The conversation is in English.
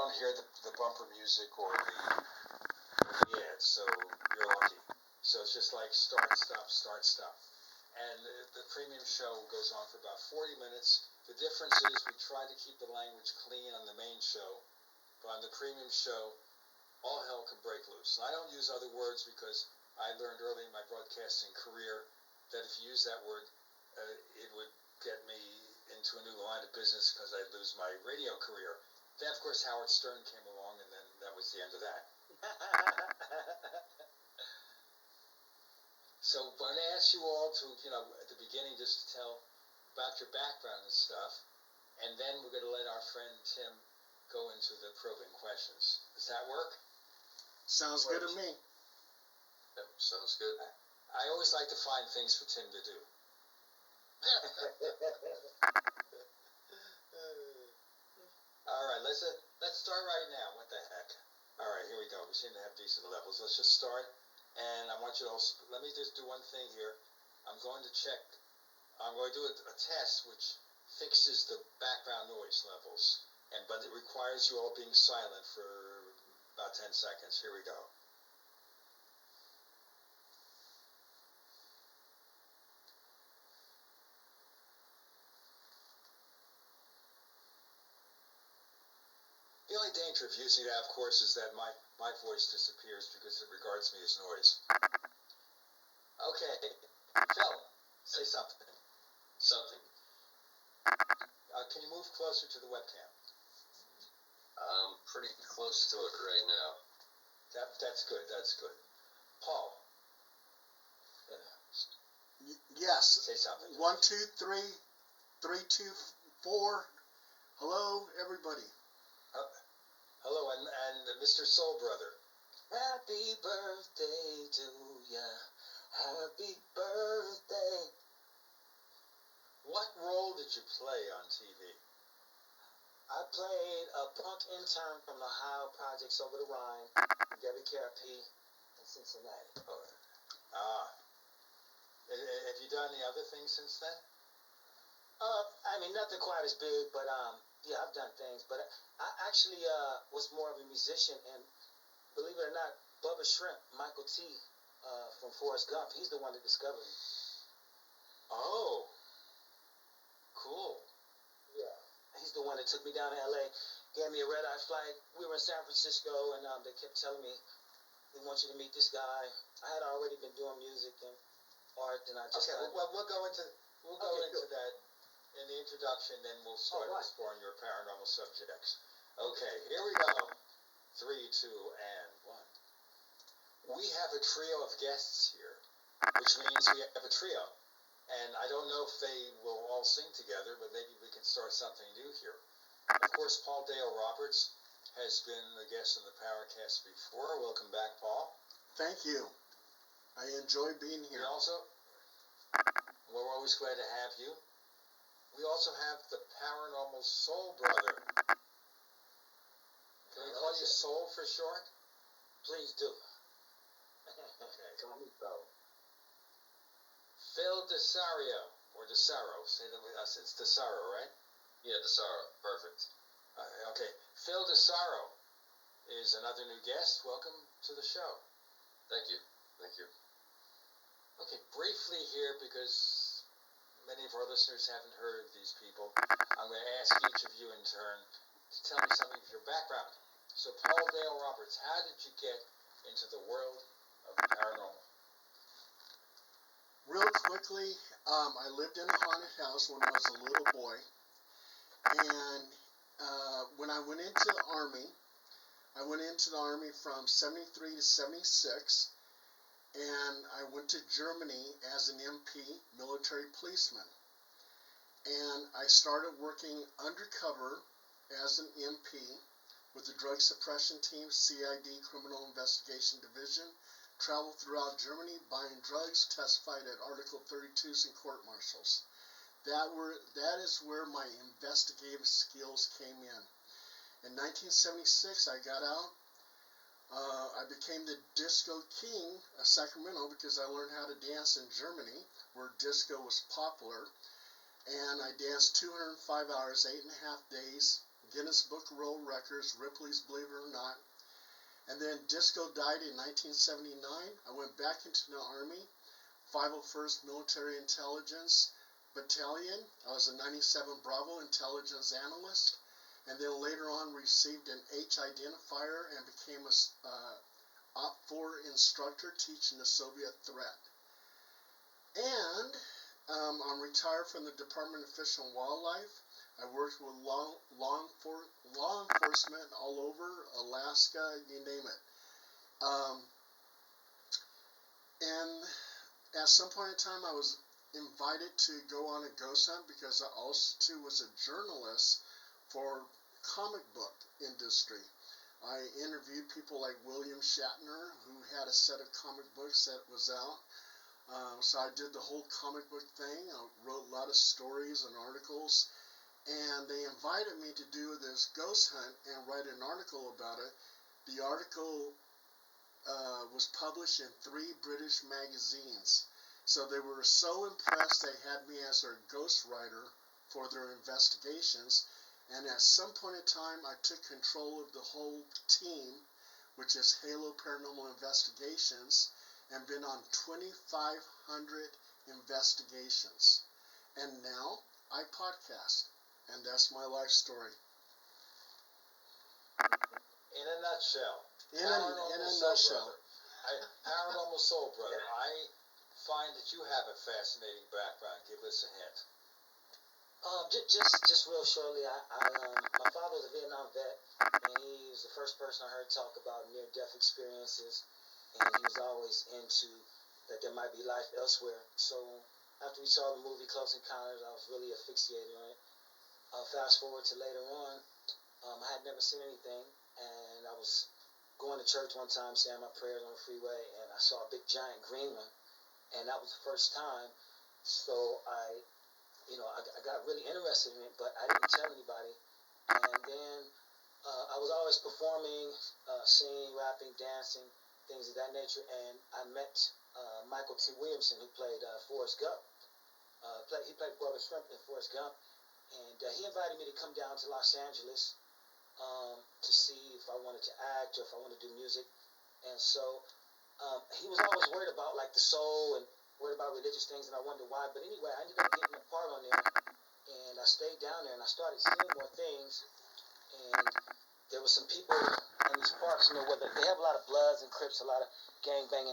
don't hear the bumper music or the ads, so you're lucky. So it's just like start, stop. And the premium show goes on for about 40 minutes. The difference is we try to keep the language clean on the main show, but on the premium show, all hell can break loose. And I don't use other words because I learned early in my broadcasting career that if you use that word, it would get me into a new line of business because I'd lose my radio career. Then, of course, Howard Stern came along, and then that was the end of that. So I'm going to ask you all to, at the beginning, just to tell about your background and stuff, and then we're going to let our friend Tim go into the probing questions. Does that work? Sounds good to me. Yep, sounds good. I always like to find things for Tim to do. All right, let's start right now. What the heck? All right, here we go. We seem to have decent levels. Let's just start. And I want you to all, let me just do one thing here. I'm going to do a test which fixes the background noise levels. But it requires you all being silent for about 10 seconds. Here we go. The only danger of using that, of course, is that my voice disappears because it regards me as noise. Okay, Phil, say something. Something. Can you move closer to the webcam? I'm pretty close to it right now. That's good. Paul. Yes. Say something. 1, 2, 3, 3, 2, 4. Hello, everybody. Hello, and Mr. Soul Brother. Happy birthday to ya. Happy birthday. What role did you play on TV? I played a punk intern from the Ohio Projects over the Rhine, WKRP in Cincinnati. Have you done any other things since then? Nothing quite as big, but yeah, I've done things. But I actually was more of a musician, and believe it or not, Bubba Shrimp, Michael T. From Forrest Gump, he's the one that discovered me. Oh, cool. Yeah, he's the one that took me down to L.A., gave me a red-eye flight. We were in San Francisco, and they kept telling me, we want you to meet this guy. I had already been doing music and art, and I just... Okay, we'll go into that in the introduction, then we'll start exploring your paranormal subjects. Okay, here we go. 3, 2, and 1. We have a trio of guests here, which means we have a trio. And I don't know if they will all sing together, but maybe we can start something new here. Of course, Paul Dale Roberts has been a guest on the Powercast before. Welcome back, Paul. Thank you. I enjoy being here. We're always glad to have you. We also have the Paranormal Soul Brother. Can we call you Soul for short? Please do. Okay. Call me Phil. Phil DeSario, or DeSaro. Say that with us. It's DeSaro, right? Yeah, DeSaro. Perfect. Okay. Phil DeSaro is another new guest. Welcome to the show. Thank you. Okay, briefly here, because many of our listeners haven't heard of these people, I'm going to ask each of you in turn to tell me something of your background. So, Paul Dale Roberts, how did you get into the world of the paranormal? Real quickly, I lived in a haunted house when I was a little boy. And when I went into the Army from 73 to 76. And I went to Germany as an MP, military policeman. And I started working undercover as an MP with the Drug Suppression Team, CID, Criminal Investigation Division, traveled throughout Germany buying drugs, testified at Article 32s and court-martials. That is where my investigative skills came in. In 1976, I got out. I became the disco king of Sacramento because I learned how to dance in Germany, where disco was popular. And I danced 205 hours, 8.5 days, Guinness Book of World Records, Ripley's Believe It or Not. And then Disco died in 1979. I went back into the Army, 501st Military Intelligence Battalion. I was a 97 Bravo intelligence analyst. And then later on received an H identifier and became a Op 4 instructor teaching the Soviet threat. And I'm retired from the Department of Fish and Wildlife. I worked with law enforcement all over Alaska, you name it. And at some point in time, I was invited to go on a ghost hunt because I also too was a journalist for comic book industry. I interviewed people like William Shatner, who had a set of comic books that was out. So I did the whole comic book thing. I wrote a lot of stories and articles. And they invited me to do this ghost hunt and write an article about it. The article was published in 3 British magazines. So they were so impressed they had me as their ghostwriter for their investigations. And at some point in time, I took control of the whole team, which is Halo Paranormal Investigations, and been on 2,500 investigations. And now I podcast, and that's my life story. In a nutshell. In a nutshell. Paranormal Soul Brother. I find that you have a fascinating background. Give us a hint. Just real shortly, my father was a Vietnam vet, and he was the first person I heard talk about near-death experiences, and he was always into that there might be life elsewhere. So after we saw the movie Close Encounters, I was really asphyxiated on it. Fast forward to later on, I had never seen anything, and I was going to church one time saying my prayers on the freeway, and I saw a big giant green one, and that was the first time. So I got really interested in it, but I didn't tell anybody. And then I was always performing, singing, rapping, dancing, things of that nature. And I met Michael T. Williamson, who played Forrest Gump. He played Bubba Shrimp in Forrest Gump. And he invited me to come down to Los Angeles to see if I wanted to act or if I wanted to do music. And so he was always worried about like the soul and worried about religious things, and I wondered why. But anyway, I ended up getting a part on there, and I stayed down there, and I started seeing more things. And there were some people in these parks, where they have a lot of Bloods and Crips, a lot of gang banging.